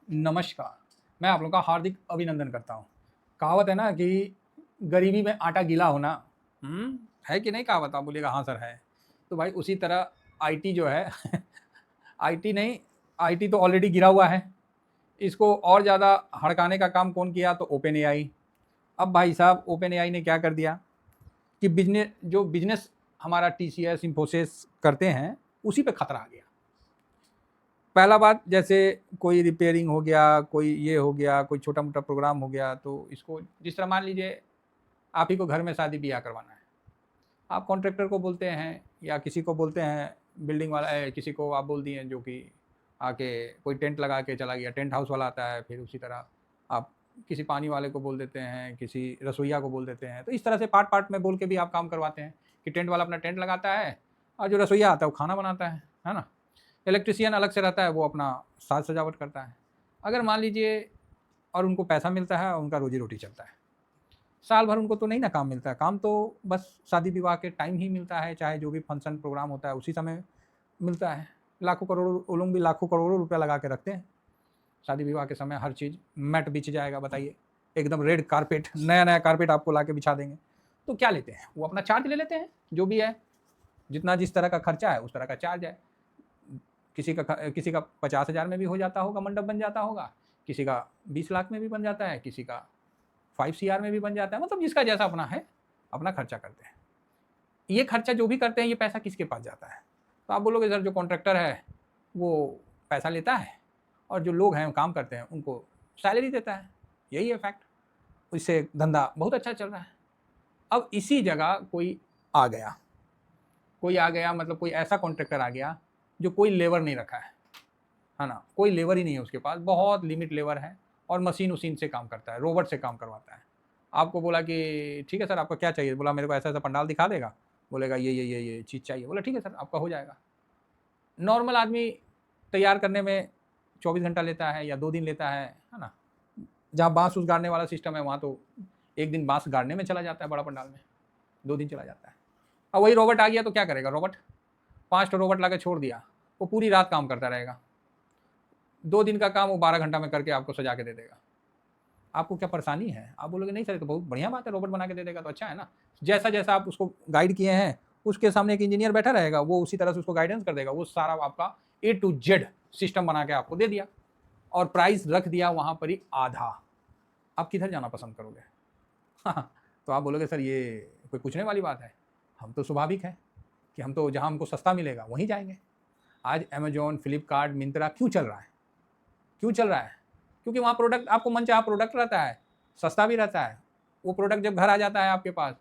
नमस्कार। मैं आप लोगों का हार्दिक अभिनंदन करता हूँ। कहावत है ना कि गरीबी में आटा गीला होना। है कि नहीं कहावत? आप बोलिएगा हाँ सर है। तो भाई उसी तरह आईटी जो है आईटी नहीं, आईटी तो ऑलरेडी गिरा हुआ है। इसको और ज़्यादा हड़काने का काम कौन किया? तो ओपन एआई। अब भाई साहब ओपन एआई ने क्या कर दिया कि बिजनेस हमारा टीसीएस इंफोसिस करते हैं, उसी पे खतरा आ गया। पहला बात, जैसे कोई रिपेयरिंग हो गया, कोई ये हो गया, कोई छोटा मोटा प्रोग्राम हो गया, तो इसको जिस तरह मान लीजिए आप ही को घर में शादी ब्याह करवाना है, आप कॉन्ट्रैक्टर को बोलते हैं या किसी को बोलते हैं, बिल्डिंग वाला किसी को आप बोल दिए जो कि आके कोई टेंट लगा के चला गया, टेंट हाउस वाला आता है। फिर उसी तरह आप किसी पानी वाले को बोल देते हैं, किसी रसोईया को बोल देते हैं। तो इस तरह से पार्ट पार्ट में बोल के भी आप काम करवाते हैं कि टेंट वाला अपना टेंट लगाता है और जो रसोईया आता है वो खाना बनाता है ना। इलेक्ट्रिशियन अलग से रहता है, वो अपना साज सजावट करता है। अगर मान लीजिए और उनको पैसा मिलता है और उनका रोजी रोटी चलता है, साल भर उनको तो नहीं ना काम मिलता है। काम तो बस शादी विवाह के टाइम ही मिलता है, चाहे जो भी फंक्शन प्रोग्राम होता है उसी समय मिलता है। लाखों करोड़ों, वो लोग भी लाखों करोड़ों रुपया लगा के रखते हैं। शादी विवाह के समय हर चीज़ मैट बिछ जाएगा, बताइए, एकदम रेड कारपेट, नया नया कारपेट आपको ला के बिछा देंगे। तो क्या लेते हैं? वो अपना चार्ज ले लेते हैं, जो भी है, जितना जिस तरह का खर्चा है उस तरह का चार्ज है। किसी का 50,000 में भी हो जाता होगा, मंडप बन जाता होगा, किसी का 20 लाख में भी बन जाता है, किसी का 5 CR में भी बन जाता है। मतलब जिसका जैसा अपना है, अपना खर्चा करते हैं। ये खर्चा जो भी करते हैं, ये पैसा किसके पास जाता है? तो आप बोलोगे सर जो कॉन्ट्रैक्टर है वो पैसा लेता है और जो लोग हैं काम करते हैं उनको सैलरी देता है। यही है फैक्ट। इससे धंधा बहुत अच्छा चल रहा है। अब इसी जगह कोई आ गया, मतलब कोई ऐसा कॉन्ट्रैक्टर आ गया जो कोई लेबर नहीं रखा है ना, कोई लेबर ही नहीं है उसके पास, बहुत लिमिट लेबर है और मशीन उसीन से काम करता है, रोबोट से काम करवाता है। आपको बोला कि ठीक है सर आपका क्या चाहिए? बोला मेरे को ऐसा ऐसा पंडाल दिखा देगा। बोलेगा ये चीज़ चाहिए। बोला ठीक है सर आपका हो जाएगा। नॉर्मल आदमी तैयार करने में 24 घंटा लेता है या 2 दिन लेता है ना। जहाँ बांस उस गाड़ने वाला सिस्टम है वहाँ तो एक दिन बांस गाड़ने में चला जाता है, बड़ा पंडाल में 2 दिन चला जाता है। अब वही रोबोट आ गया तो क्या करेगा? रोबोट 5 रोबोट ला के छोड़ दिया, वो पूरी रात काम करता रहेगा। 2 दिन का काम वो 12 घंटा में करके आपको सजा के दे देगा। आपको क्या परेशानी है? आप बोलोगे नहीं सर तो बहुत बढ़िया बात है, रोबोट बना के दे देगा तो अच्छा है ना। जैसा जैसा आप उसको गाइड किए हैं, उसके सामने एक इंजीनियर बैठा रहेगा, वो उसी तरह से उसको गाइडेंस कर देगा। वो सारा आपका A to Z सिस्टम बना के आपको दे दिया और प्राइस रख दिया वहां पर ही आधा। आप किधर जाना पसंद करोगे? तो आप बोलोगे सर ये कोई पूछने वाली बात है, हम तो स्वाभाविक है कि हम तो जहां हमको सस्ता मिलेगा वहीं जाएंगे। आज अमेजोन, फ्लिपकार्ट, मिंत्रा क्यों चल रहा है? क्योंकि वहाँ प्रोडक्ट आपको मनचाहा प्रोडक्ट रहता है, सस्ता भी रहता है। वो प्रोडक्ट जब घर आ जाता है आपके पास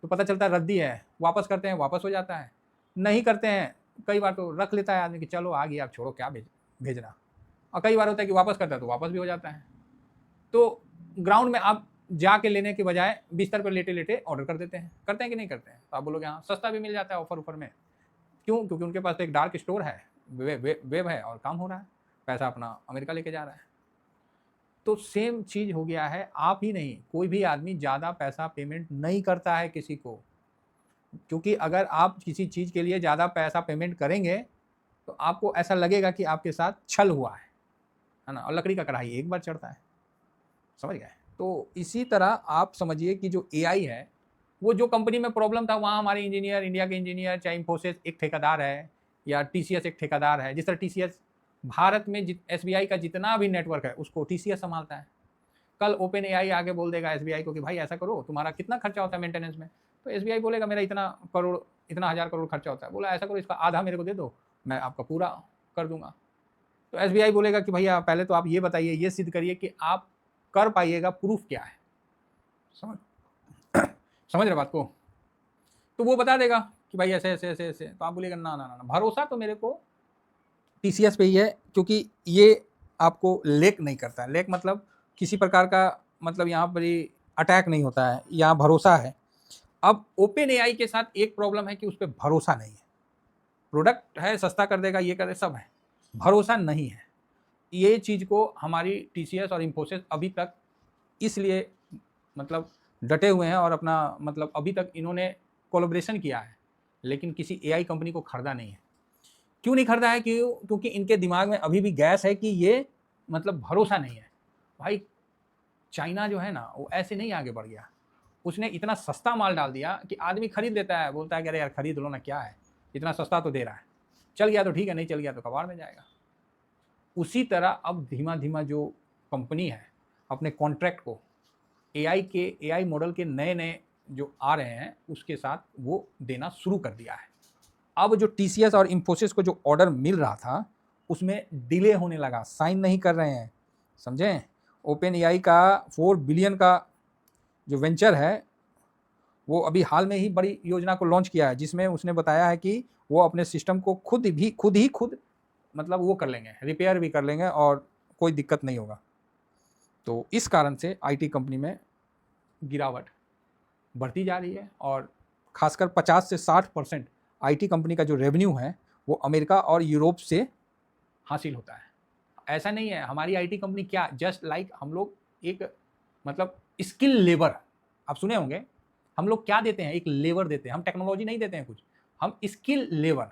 तो पता चलता है रद्दी है, वापस करते हैं वापस हो जाता है, नहीं करते हैं कई बार तो रख लेता है आदमी कि चलो आ गया, आप छोड़ो क्या भेजना। और कई बार होता है कि वापस करता है तो वापस भी हो जाता है। तो ग्राउंड में आप जाके लेने के बजाय बिस्तर पर लेटे लेटे ऑर्डर कर देते हैं। करते हैं कि नहीं करते हैं? तो आप बोलोगे हाँ, सस्ता भी मिल जाता है ऑफर में। क्यों? क्योंकि उनके पास तो एक डार्क स्टोर है, वेब है और काम हो रहा है, पैसा अपना अमेरिका लेके जा रहा है। तो सेम चीज हो गया है। आप ही नहीं, कोई भी आदमी ज़्यादा पैसा पेमेंट नहीं करता है किसी को, क्योंकि अगर आप किसी चीज़ के लिए ज़्यादा पैसा पेमेंट करेंगे तो आपको ऐसा लगेगा कि आपके साथ छल हुआ है ना। और लकड़ी का कढ़ाई एक बार चढ़ता है, समझ गए? तो इसी तरह आप समझिए कि जो एआई है, वो जो कंपनी में प्रॉब्लम था वहाँ हमारे इंजीनियर, इंडिया के इंजीनियर, चाहे इंफोसिस एक ठेकेदार है या टीसीएस एक ठेकेदार है। जिस तरह टीसीएस भारत में एसबीआई का जितना भी नेटवर्क है उसको टीसीएस संभालता है। कल ओपन एआई आगे बोल देगा एसबीआई को कि भाई ऐसा करो, तुम्हारा कितना खर्चा होता है मेंटेनेंस में? तो एसबीआई बोलेगा मेरा इतना करोड़, इतना 1000 करोड़ खर्चा होता है। बोला ऐसा करो इसका आधा मेरे को दे दो, मैं आपका पूरा कर दूंगा। तो एसबीआई बोलेगा कि भैया पहले तो आप ये बताइए, ये सिद्ध करिए कि आप कर पाइएगा, प्रूफ क्या है? समझ रहे बात को? तो वो बता देगा कि भाई ऐसे ऐसे ऐसे ऐसे। तो आप बोलिएगा ना ना ना, भरोसा तो मेरे को टीसीएस पे ही है, क्योंकि ये आपको लेक नहीं करता है। लेक मतलब किसी प्रकार का, मतलब यहाँ पर ही अटैक नहीं होता है, यहाँ भरोसा है। अब ओपन एआई के साथ एक प्रॉब्लम है कि उस पर भरोसा नहीं है। प्रोडक्ट है, सस्ता कर देगा, ये कर दे, सब है, भरोसा नहीं है। ये चीज़ को हमारी टीसीएस और इंफोसिस अभी तक इसलिए मतलब डटे हुए हैं और अपना मतलब अभी तक इन्होंने कोलैबोरेशन किया है, लेकिन किसी एआई कंपनी को खरीदा नहीं है। क्यों नहीं खरीदा है? क्योंकि इनके दिमाग में अभी भी गैस है कि ये मतलब भरोसा नहीं है भाई। चाइना जो है ना वो ऐसे नहीं आगे बढ़ गया, उसने इतना सस्ता माल डाल दिया कि आदमी खरीद लेता है, बोलता है कि अरे यार खरीद लो ना, क्या है, इतना सस्ता तो दे रहा है, चल गया तो ठीक है, नहीं चल गया तो कबाड़ में जाएगा। उसी तरह अब धीमा धीमा जो कंपनी है अपने कॉन्ट्रैक्ट को एआई मॉडल के नए नए जो आ रहे हैं उसके साथ वो देना शुरू कर दिया है। अब जो टीसीएस और इंफोसिस को जो ऑर्डर मिल रहा था उसमें डिले होने लगा, साइन नहीं कर रहे हैं, समझें। ओपन एआई का 4 बिलियन का जो वेंचर है वो अभी हाल में ही बड़ी योजना को लॉन्च किया है, जिसमें उसने बताया है कि वो अपने सिस्टम को खुद मतलब वो कर लेंगे, रिपेयर भी कर लेंगे और कोई दिक्कत नहीं होगा। तो इस कारण से आईटी कंपनी में गिरावट बढ़ती जा रही है और खासकर 50 से 60% आईटी कंपनी का जो रेवेन्यू है वो अमेरिका और यूरोप से हासिल होता है। ऐसा नहीं है हमारी आईटी कंपनी क्या, जस्ट लाइक हम लोग एक मतलब स्किल लेबर, आप सुने होंगे, हम लोग क्या देते हैं, एक लेबर देते हैं, हम टेक्नोलॉजी नहीं देते हैं कुछ, हम स्किल लेबर,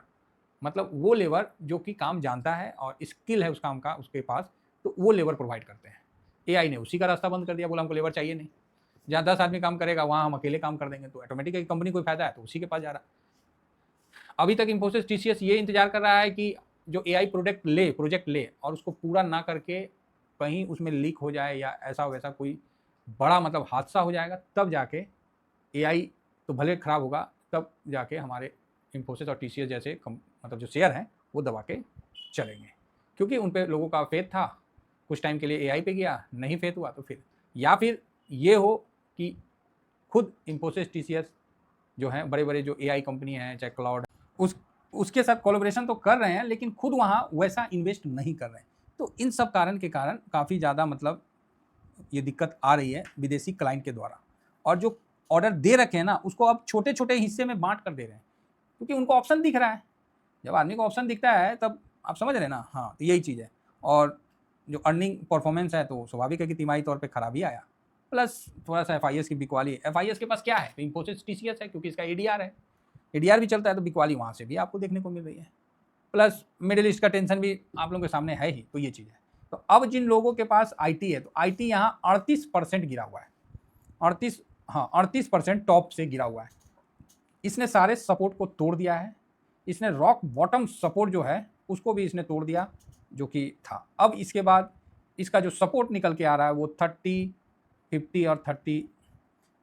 मतलब वो लेबर जो कि काम जानता है और स्किल है उस काम का उसके पास, तो वो लेबर प्रोवाइड करते हैं। एआई ने उसी का रास्ता बंद कर दिया, बोला हमको लेबर चाहिए नहीं, जहाँ 10 आदमी काम करेगा वहाँ हम अकेले काम कर देंगे, तो ऑटोमेटिकली कंपनी को फायदा है तो उसी के पास जा रहा है। अभी तक इंफोसिस टीसीएस ये इंतजार कर रहा है कि जो एआई प्रोजेक्ट ले और उसको पूरा ना करके कहीं उसमें लीक हो जाए या ऐसा वैसा कोई बड़ा मतलब हादसा हो जाएगा, तब जाके एआई तो भले खराब होगा, तब जाके हमारे इंफोसिस और टीसीएस जैसे मतलब जो शेयर हैं वो दबा के चलेंगे, क्योंकि उन पे लोगों का फेथ था। कुछ टाइम के लिए एआई पे गया, नहीं फेथ हुआ तो फिर या फिर ये हो कि खुद इंफोसिस टीसीएस जो हैं बड़े बड़े जो एआई कंपनी हैं चाहे क्लाउड उसके साथ कोलैबोरेशन तो कर रहे हैं लेकिन खुद वहाँ वैसा इन्वेस्ट नहीं कर रहे हैं। तो इन सब कारण के कारण काफ़ी ज़्यादा मतलब ये दिक्कत आ रही है विदेशी क्लाइंट के द्वारा, और जो ऑर्डर दे रखे हैं ना उसको अब छोटे छोटे हिस्से में बांट कर दे रहे हैं, क्योंकि उनको ऑप्शन दिख रहा है। जब आदमी को ऑप्शन दिखता है तब आप समझ रहे हैं ना, हाँ तो यही चीज़ है। और जो अर्निंग परफॉर्मेंस है तो स्वाभाविक है कि तिमाही तौर पे खराब ही आया, प्लस थोड़ा सा एफआईएस की बिकवाली। एफआईएस के पास क्या है, तो इंफोसिस टीसीएस है, क्योंकि इसका एडीआर है, एडीआर भी चलता है तो बिकवाली वहाँ से भी आपको देखने को मिल रही है। प्लस मिडिल ईस्ट का टेंशन भी आप लोगों के सामने है ही, तो ये चीज़ है। तो अब जिन लोगों के पास आईटी है, तो आईटी यहाँ 38% गिरा हुआ है, 38% टॉप से गिरा हुआ है। इसने सारे सपोर्ट को तोड़ दिया है, इसने रॉक बॉटम सपोर्ट जो है उसको भी इसने तोड़ दिया जो कि था। अब इसके बाद इसका जो सपोर्ट निकल के आ रहा है वो 30, 50 और 30,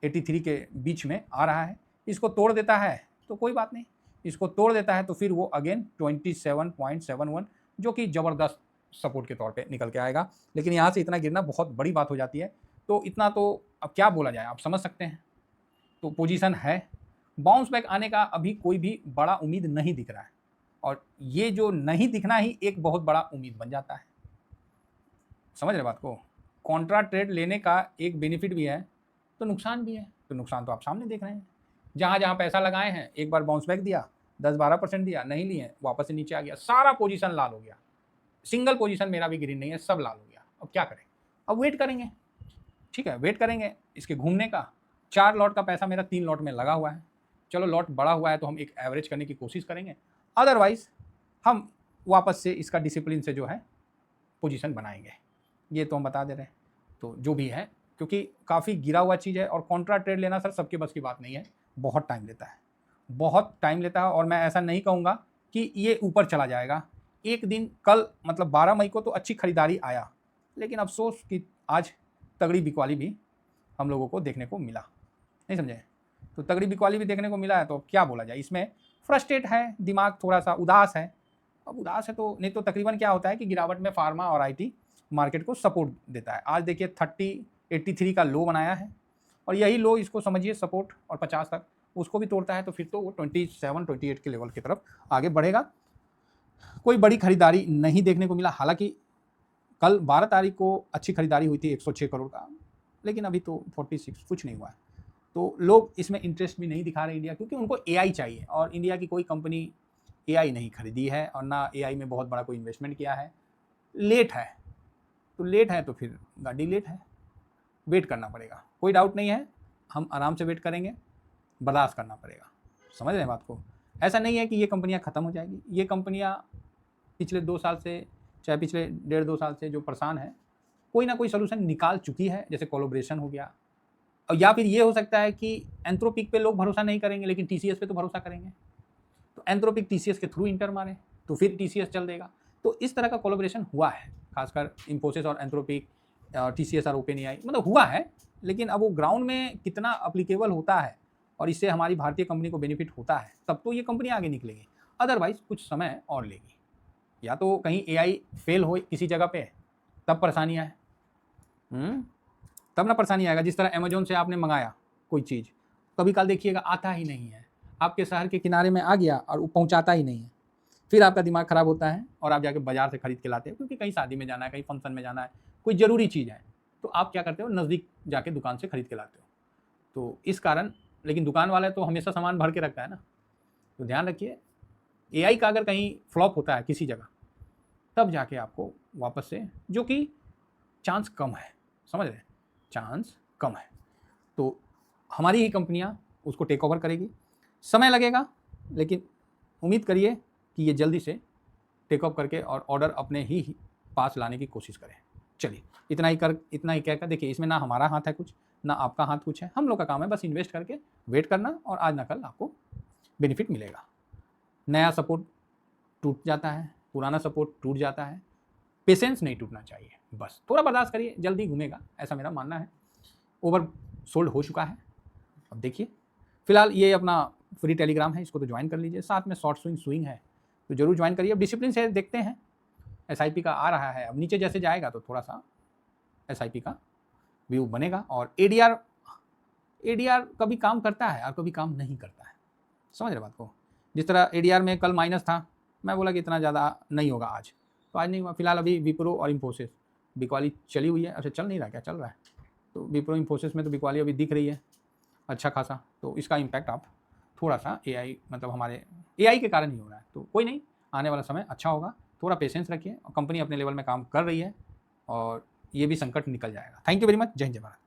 83 के बीच में आ रहा है। इसको तोड़ देता है तो कोई बात नहीं, इसको तोड़ देता है तो फिर वो अगेन 27.71 जो कि ज़बरदस्त सपोर्ट के तौर पे निकल के आएगा। लेकिन यहाँ से इतना गिरना बहुत बड़ी बात हो जाती है, तो इतना तो अब क्या बोला जाए, आप समझ सकते हैं। तो पोजीशन है, बाउंस बैक आने का अभी कोई भी बड़ा उम्मीद नहीं दिख रहा है, और ये जो नहीं दिखना ही एक बहुत बड़ा उम्मीद बन जाता है। समझ रहे बात को, कॉन्ट्रा ट्रेड लेने का एक बेनिफिट भी है तो नुकसान भी है। तो नुकसान तो आप सामने देख रहे हैं, जहाँ जहाँ पैसा लगाए हैं एक बार बाउंस बैक दिया, 10-12% दिया, नहीं लिए वापस से नीचे आ गया, सारा पोजीशन लाल हो गया। सिंगल पोजीशन मेरा भी ग्रीन नहीं है, सब लाल हो गया। अब क्या करें, अब वेट करेंगे, ठीक है वेट करेंगे इसके घूमने का। 4 लॉट का पैसा मेरा 3 लॉट में लगा हुआ है, चलो लॉट बड़ा हुआ है तो हम एक एवरेज करने की कोशिश करेंगे, अदरवाइज हम वापस से इसका डिसिप्लिन से जो है पोजीशन बनाएंगे, ये तो हम बता दे रहे हैं। तो जो भी है, क्योंकि काफ़ी गिरा हुआ चीज़ है और कॉन्ट्रा ट्रेड लेना सर सबके बस की बात नहीं है, बहुत टाइम लेता है, बहुत टाइम लेता है। और मैं ऐसा नहीं कहूँगा कि ये ऊपर चला जाएगा एक दिन। कल मतलब 12 मई को तो अच्छी खरीदारी आया, लेकिन अफसोस कि आज तगड़ी बिकवाली भी हम लोगों को देखने को मिला, नहीं समझे। तो तगड़ी बिकवाली भी देखने को मिला है तो क्या बोला जाए, इसमें फ्रस्ट्रेट है, दिमाग थोड़ा सा उदास है। अब उदास है तो नहीं तो तकरीबन क्या होता है कि गिरावट में फार्मा और आईटी मार्केट को सपोर्ट देता है। आज देखिए 83 का लो बनाया है, और यही लो इसको समझिए सपोर्ट, और 50 तक उसको भी तोड़ता है तो फिर तो वो 27-28 के लेवल की तरफ आगे बढ़ेगा। कोई बड़ी खरीदारी नहीं देखने को मिला, हालांकि कल 12 तारीख को अच्छी खरीदारी हुई थी 106 करोड़ का, लेकिन अभी तो 46 कुछ नहीं हुआ है। तो लोग इसमें इंटरेस्ट भी नहीं दिखा रहे इंडिया, क्योंकि उनको एआई चाहिए, और इंडिया की कोई कंपनी एआई नहीं खरीदी है और ना एआई में बहुत बड़ा कोई इन्वेस्टमेंट किया है। लेट है तो लेट है तो फिर गाड़ी लेट है, वेट करना पड़ेगा, कोई डाउट नहीं है, हम आराम से वेट करेंगे, बर्दाश्त करना पड़ेगा। समझ रहे हैं बात को, ऐसा नहीं है कि ये कंपनियां ख़त्म हो जाएगी। ये कंपनियां पिछले 2 साल से चाहे पिछले 1.5-2 साल से जो परेशान है, कोई ना कोई सोल्यूशन निकाल चुकी है, जैसे कोलैबोरेशन हो गया, और या फिर ये हो सकता है कि एंथ्रोपिक पे लोग भरोसा नहीं करेंगे लेकिन टीसीएस पे तो भरोसा करेंगे, तो एंथ्रोपिक टीसीएस के थ्रू इंटर मारे तो फिर टीसीएस चल देगा। तो इस तरह का कोलैबोरेशन हुआ है, खासकर इन्फोसिस और एंथ्रोपिक, टीसीएस और ओपन एआई, मतलब हुआ है, लेकिन अब वो ग्राउंड में कितना अप्लीकेबल होता है और इससे हमारी भारतीय कंपनी को बेनिफिट होता है, तब तो ये कंपनी आगे निकलेगी, अदरवाइज कुछ समय और लेगी। या तो कहीं एआई फेल हो किसी जगह पे, तब परेशानी आए, तब ना परेशानी आएगा। जिस तरह अमेजोन से आपने मंगाया कोई चीज़, कभी काल देखिएगा आता ही नहीं है, आपके शहर के किनारे में आ गया और वो पहुंचाता ही नहीं है, फिर आपका दिमाग खराब होता है और आप जाके बाजार से खरीद के लाते हो, क्योंकि कहीं शादी में जाना है, कहीं फंक्शन में जाना है, कोई ज़रूरी चीज़ है, तो आप क्या करते हो, नज़दीक जाके दुकान से खरीद के लाते हो। तो इस कारण, लेकिन दुकान वाला तो हमेशा सामान भर के रखता है ना, तो ध्यान रखिए एआई का अगर कहीं फ्लॉप होता है किसी जगह, तब जाके आपको वापस से, जो कि चांस कम है, समझ रहे हैं, चांस कम है, तो हमारी ही कंपनियां उसको टेक ओवर करेगी। समय लगेगा, लेकिन उम्मीद करिए कि ये जल्दी से टेक ओवर करके और ऑर्डर अपने ही पास लाने की कोशिश करें। चलिए इतना ही कहकर देखिए, इसमें ना हमारा हाथ है कुछ, ना आपका हाथ कुछ है, हम लोग का काम है बस इन्वेस्ट करके वेट करना, और आज ना कल आपको बेनिफिट मिलेगा। नया सपोर्ट टूट जाता है, पुराना सपोर्ट टूट जाता है, पेशेंस नहीं टूटना चाहिए, बस थोड़ा बर्दाश्त करिए, जल्दी घूमेगा, ऐसा मेरा मानना है। ओवर सोल्ड हो चुका है। अब देखिए फिलहाल ये अपना फ्री टेलीग्राम है, इसको तो ज्वाइन कर लीजिए, साथ में शॉर्ट स्विंग है तो जरूर ज्वाइन करिए। अब डिसिप्लिन से देखते हैं, एसआईपी का आ रहा है, अब नीचे जैसे जाएगा तो थोड़ा सा एसआईपी का व्यू बनेगा, और एडीआर कभी काम करता है और कभी काम नहीं करता है, समझ रहे बात को। जिस तरह एडीआर में कल माइनस था, मैं बोला कि इतना ज़्यादा नहीं होगा आज, तो आज नहीं हुआ। फिलहाल अभी विप्रो और इन्फोसिस, बिकवाली चली हुई है, अच्छा चल नहीं रहा, क्या चल रहा है, तो विप्रो इन्फोसिस में तो बिकवाली अभी दिख रही है अच्छा खासा, तो इसका इम्पैक्ट आप थोड़ा सा एआई, मतलब हमारे एआई के कारण ही हो रहा है, तो कोई नहीं, आने वाला समय अच्छा होगा, थोड़ा पेशेंस रखिए, और कंपनी अपने लेवल में काम कर रही है और ये भी संकट निकल जाएगा। थैंक यू वेरी मच, जय हिंद जय भारत।